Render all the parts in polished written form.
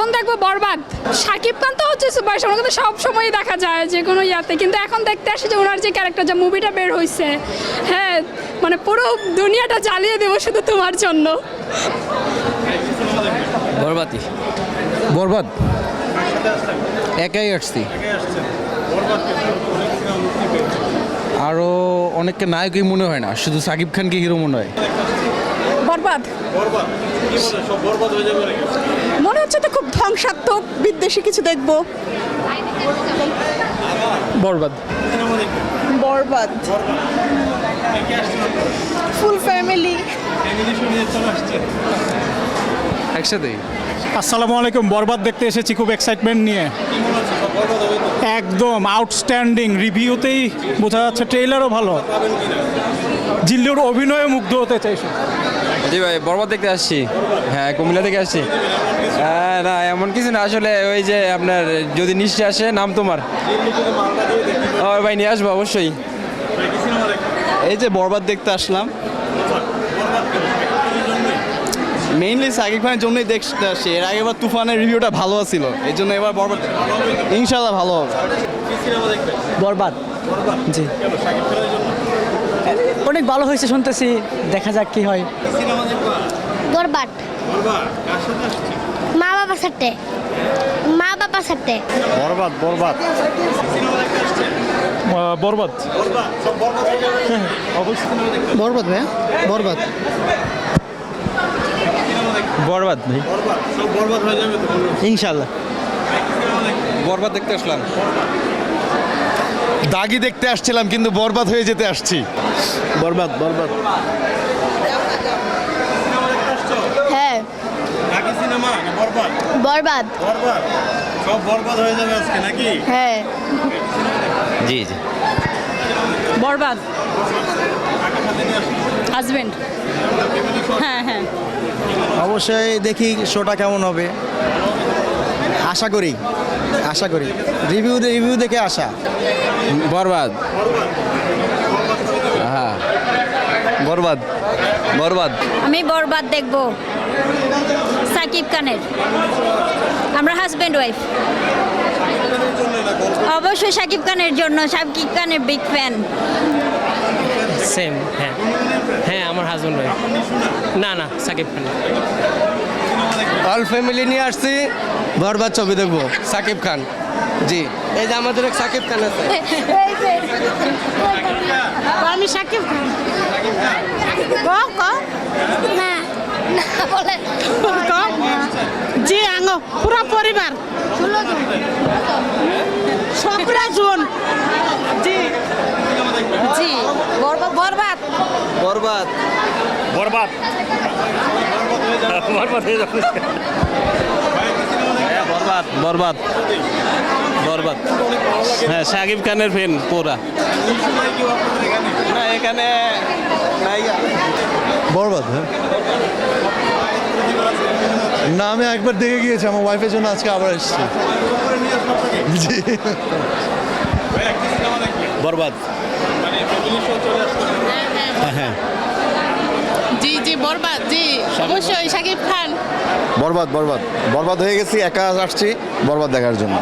এখন দেখবো বরবাদ। শাকিব খান তো হচ্ছে সুপারস্টার, ওনাকে তো সব সময়ই দেখা যায় যে কোনো ইয়াতে, কিন্তু এখন দেখতে আসে যে ওনার যে ক্যারেক্টার, যে মুভিটা বের হয়েছে, হ্যাঁ মানে পুরো দুনিয়াটা জ্বালিয়ে দেবো শুধু তোমার জন্য। বরবাদই। বরবাদ একাই আসছি, আরও অনেককে নায়কই মনে হয় না, শুধু সাকিব খানকে হিরো মনে হয়। বরবাদ মনে হচ্ছে তো খুব ধ্বংসাত্মক বিদ্বেষী কিছু দেখবো। বরবাদ। বরবাদ ফুল ফ্যামিলি। একসাথেই। আসসালামু আলাইকুম। বরবাদ দেখতে এসেছি খুব এক্সাইটমেন্ট নিয়ে। একদম আউটস্ট্যান্ডিং, রিভিউতেই বোঝা যাচ্ছে, ট্রেইলারও ভালো। জিল্লুর অভিনয়ে মুগ্ধ হতে চাইছি। জি ভাই, বরবাদ দেখতে আসছি। হ্যাঁ, কুমিল্লা থেকে আসছি। হ্যাঁ না, এমন কিছু না আসলে, ওই যে আপনার যদি নিশ্চয় আসে নাম তোমার, ও ভাই নিয়ে আসবো অবশ্যই। এই যে বরবাদ দেখতে আসলাম, মেইনলি সাকিব খানের জন্যই দেখতে আসছি। এর আগে এবার তুফানের রিভিউটা ভালো ছিল, এই জন্য এবার বরবাদ ইনশাল্লাহ ভালো হবে। বরবাদ জি, অনেক ভালো হয়েছে শুনতেছি, দেখা যাক কি হয়। বরবাদ মা বাবার সাথে, মা বাবার সাথে। বরবাদ বরবাদ বরবাদ বরবাদ ভাই, বরবাদ বরবাদ ভাই, ইনশাল্লাহ। বরবাদ দেখতে আসলাম। দাগি দেখতে আসছিলাম কিন্তু বরবাদ হয়ে যেতে আসছি। বরবাদ বরবাদ হ্যাঁ বরবাদ হ্যাঁ জি জি। বরবাদ হাজবেন্ড। হ্যাঁ হ্যাঁ অবশ্যই দেখি শোটা কেমন হবে, আশা করি রিভিউ দেখে আসা। বরবাদ। হ্যাঁ, বরবাদ বরবাদ আমি বরবাদ দেখবো, সাকিব খানের। আমরা হাজব্যান্ড ওয়াইফ। অবশ্যই সাকিব খানের জন্য, সাকিব খানের বিগ ফ্যান। সেম। হ্যাঁ হ্যাঁ, আমার হাজব্যান্ড ওয়াইফ। না না, সাকিব খান। অল ফ্যামিলি নিয়ে আসছি, বরবাদ ছবি দেখবো, সাকিব খান। জি, এই যে আমাদের এক সাকিব খান আছে। আমি সাকিব খান। না না বলে জি আঙ্গ পুরো পরিবার 16 জন। জি জি বরবাদ বরবাদ বরবাদ বরবাদ বরবাদ বরবাদ বরবাদ। হ্যাঁ, সাকিব খানের ফ্যান পুরা। না এখানে বরবাদ। হ্যাঁ না, আমি একবার দেখে গিয়েছি, আমার ওয়াইফের জন্য আজকে আবার এসেছি। জি বরবাদ। হ্যাঁ জি জি বরবাদ জি অবশ্যই সাকিব খান। বরবাদ বরবাদ বরবাদ হয়ে গেছি, একা আসছি বরবাদ দেখার জন্য।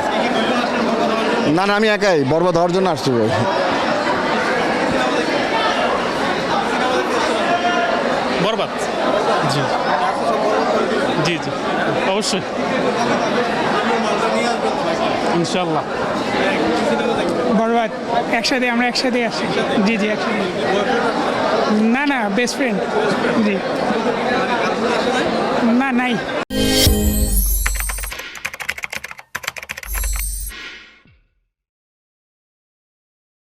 না না, আমি একাই বরবাদ হওয়ার জন্য আসছি ভাই। বরবাদ জি জি জি অবশ্যই ইনশাল্লাহ। বরবাদ একসাথে, আমরা একসাথে আসছি। জি জি একসাথে। না না, বেস্ট ফ্রেন্ড। জি না নাই।